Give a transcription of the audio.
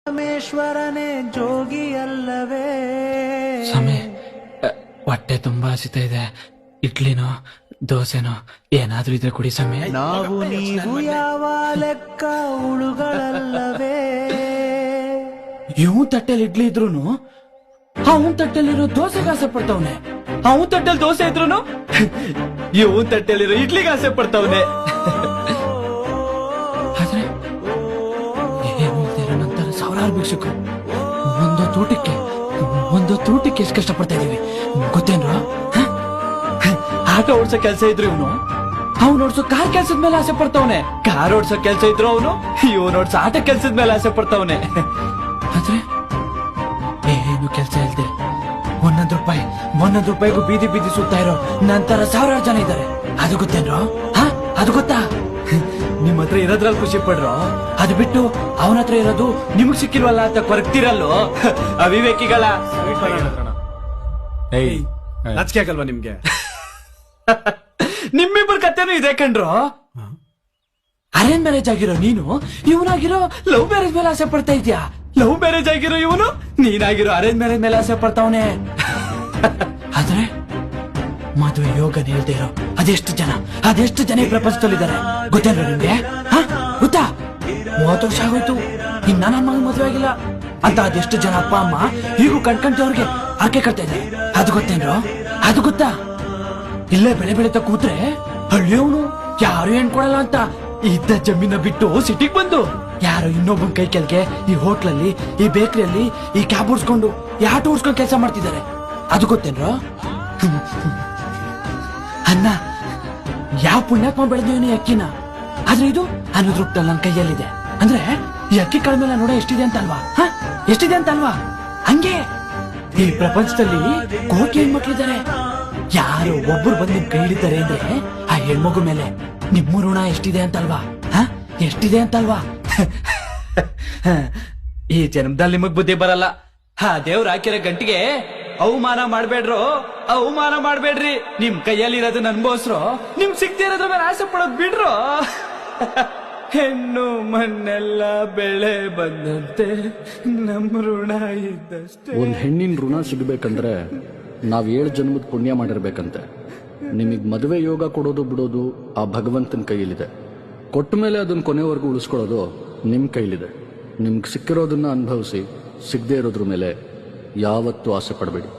ಪರಮೇಶ್ವರನೇ ಜೋಗಿ ಅಲ್ಲವೇ? ಸ್ವಾಮಿ, ಹೊಟ್ಟೆ ತುಂಬಾ ಹಸಿತಾ ಇದೆ. ಇಡ್ಲಿನೋ ದೋಸೆನೋ ಏನಾದ್ರೂ ಇದ್ರೆ ಕುಡಿ ಸ್ವಾಮಿ. ನಾವು ನೀವು ಯಾವ ಲೆಕ್ಕ ಉಳುಗಳಲ್ಲವೇ? ಇವ್ ತಟ್ಟೆಲ್ ಇಡ್ಲಿ ಇದ್ರೂನು ಅವನ್ ತಟ್ಟೆಲಿರೋ ದೋಸೆಗೆ ಆಸೆ ಪಡ್ತಾವನೆ. ಅವನ್ ತಟ್ಟೆಲ್ ದೋಸೆ ಇದ್ರೂನು ಇವನ್ ತಟ್ಟೆಲಿರೋ ಇಡ್ಲಿಗೆ ಆಸೆ ಪಡ್ತಾವನೆ. ಆದ್ರೆ ನಂತರ ಸಾವಿರಾರು ಭಿಕ್ಷುಕರು ಒಂದೊತ್ತು ಊಟಕ್ಕೆ ಎಷ್ಟು ಕಷ್ಟಪಡ್ತಾ ಇದೀವಿ ಗೊತ್ತೇನ್ರು? ಆಟೋ ಓಡ್ಸೋ ಕೆಲ್ಸ ಇದ್ರು ಇವನು, ಅವ್ನು ಓಡ್ಸೋ ಕಾರ್ ಕೆಲ್ಸದ ಮೇಲೆ ಆಸೆ ಪಡ್ತಾವನೆ. ಕಾರ್ ಓಡ್ಸೋ ಕೆಲ್ಸ ಇದ್ರು ಅವನು, ಇವನು ಓಡ್ಸೋ ಆಟೋ ಕೆಲ್ಸದ ಮೇಲೆ ಆಸೆ ಪಡ್ತಾವನೆ. ಆದ್ರೆ ಏನು ಕೆಲ್ಸ ಇಲ್ದೆ ಒಂದೊಂದು ರೂಪಾಯಿಗೂ ಬೀದಿ ಸುತ್ತಾ ಇರೋ ನಂತರ ಸಾವಿರಾರು ಜನ ಇದ್ದಾರೆ. ಅದು ಗೊತ್ತೇನ್ರೋ? ಅದು ಗೊತ್ತಾ? ನಿಮ್ ಹತ್ರ ಇರೋದ್ರಲ್ಲಿ ಖುಷಿ ಪಡ್ರೋ, ಅದು ಬಿಟ್ಟು ಅವನ ಹತ್ರ ಇರೋದು ನಿಮಗ್ ಸಿಕ್ಕಿಲ್ವಲ್ಲ ಅಂತ ಕೊರಗ್ತಿರಲ್ಲೋ ಅವಿವೇಕಿಗಳ. ನಾಚಿಕೆ ಆಗಲ್ವಾ ನಿಮ್ಗೆ? ನಿಮ್ಮಿಬ್ಬರ ಕಥೆನೂ ಇದೆ ಕಣ್ರೋ. ಅರೇಂಜ್ ಮ್ಯಾರೇಜ್ ಆಗಿರೋ ನೀನು ಇವನಾಗಿರೋ ಲವ್ ಮ್ಯಾರೇಜ್ ಮೇಲೆ ಆಸೆ ಪಡ್ತಾ ಇದ್ಯಾ. ಲವ್ ಮ್ಯಾರೇಜ್ ಆಗಿರೋ ಇವನು ನೀನಾಗಿರೋ ಅರೇಂಜ್ ಮ್ಯಾರೇಜ್ ಮೇಲೆ ಆಸೆ ಪಡ್ತಾವನೆ. ಆದ್ರೆ ಮದುವೆ ಯೋಗ ಹೇಳ್ದೇ ಇರೋ ಅದೆಷ್ಟು ಜನ ಈ ಪ್ರಪಂಚದಲ್ಲಿದ್ದಾರೆ ಗೊತ್ತೇನ್ರ ನಿಮ್ಗೆ? ಗೊತ್ತಾ? 30 ವರ್ಷ ಆಗೋಯ್ತು, ಇನ್ನ ನನ್ನ ಮಗನ್ ಮದುವೆ ಆಗಿಲ್ಲ ಅಂತ ಅದೆಷ್ಟು ಜನ ಅಪ್ಪ ಅಮ್ಮ ಈಗೂ ಕಣ್ಕಂತವ್ರಿಗೆ ಆಕೆ ಕಟ್ತಾ ಇದ್ದಾರೆ. ಅದು ಗೊತ್ತೇನ್ರೋ? ಅದು ಗೊತ್ತಾ? ಇಲ್ಲೇ ಬೆಳೆ ಕೂತ್ರೆ ಹಳ್ಳಿಯವನು ಯಾರು ಹೆಣ್ ಕೊಡಲ್ಲ ಅಂತ ಇದ್ದ ಜಮೀನ ಬಿಟ್ಟು ಸಿಟಿಗ್ ಬಂದು ಯಾರು ಇನ್ನೊಬ್ಬನ ಕೈ ಕೆಲ್ಗೆ ಈ ಹೋಟ್ಲಲ್ಲಿ, ಈ ಬೇಕರಿಯಲ್ಲಿ, ಈ ಕ್ಯಾಬ್ ಓಡಿಸ್ಕೊಂಡು ಆಟೋ ಓಡಿಸ್ಕೊಂಡು ಕೆಲಸ ಮಾಡ್ತಿದ್ದಾರೆ. ಅದು ಗೊತ್ತೇನ್ರೋ? ಅನ್ನ ಯಾವ ಪುಣ್ಯಾತ್ಮ ಬೆಳೆದಿವನಿ ಅಕ್ಕಿನ, ಆದ್ರೆ ಇದು 100 ರೂಪಾಯಿ ನನ್ನ ಕೈಯಲ್ಲಿದೆ ಅಂದ್ರೆ ಈ ಅಕ್ಕಿ ಕಾಳ ಮೇಲೆ ನೋಡ ಎಷ್ಟಿದೆ ಅಂತ ಅಲ್ವಾ? ಹಂಗೆ ಈ ಪ್ರಪಂಚದಲ್ಲಿ ಕೋಟಿ ಹೆಣ್ಮಕ್ಳಿದ್ದಾರೆ. ಯಾರು ಒಬ್ರು ಬಂದು ನಿಮ್ ಕೈ ಹಿಡಿತಾರೆ ಅಂದ್ರೆ ಆ ಹೆಣ್ಮಗು ಮೇಲೆ ನಿಮ್ಮ ಋಣ ಎಷ್ಟಿದೆ ಅಂತಲ್ವಾ? ಈ ಜನ್ಮದಲ್ಲಿ ನಿಮಗ್ ಬುದ್ಧಿ ಬರಲ್ಲ. ದೇವ್ರ ಹಾಕಿರೋ ಗಂಟಿಗೆ ಅವಮಾನ ಮಾಡ್ಬೇಡ್ರಿ. ನಿಮ್ ಕೈಯಲ್ಲಿರೋದನ್ನ ಅನ್ಭವಿಸ್ರೋ, ನಿಮ್ ಸಿಕ್ತಿ ಇರೋದ್ರ ಮೇಲೆ ಆಸೆ ಪಡೋದ್ ಬಿಡ್ರೋ. ಹೆಣ್ಣು ಮಣ್ಣೆಲ್ಲ ಬೆಳೆ ಬಂದಂತೆ ನಮ್ ಋಣ ಇದ್ದಷ್ಟೇ. ಒಂದ್ ಹೆಣ್ಣಿನ ಋಣ ಸಿಗಬೇಕಂದ್ರೆ ನಾವ್ 7 ಜನ್ಮದ ಪುಣ್ಯ ಮಾಡಿರ್ಬೇಕಂತೆ. ನಿಮಗ್ ಮದುವೆ ಯೋಗ ಕೊಡೋದು ಬಿಡೋದು ಆ ಭಗವಂತನ ಕೈಯಲ್ಲಿದೆ. ಕೊಟ್ಟ ಮೇಲೆ ಅದನ್ನ ಕೊನೆವರೆಗೂ ಉಳಿಸ್ಕೊಳ್ಳೋದು ನಿಮ್ ಕೈಲಿದೆ. ನಿಮ್ಗೆ ಸಿಕ್ಕಿರೋದನ್ನ ಅನುಭವಿಸಿ, ಸಿಗದೆ ಇರೋದ್ರ ಮೇಲೆ ಯಾವತ್ತೂ ಆಸೆ ಪಡಬೇಡಿ.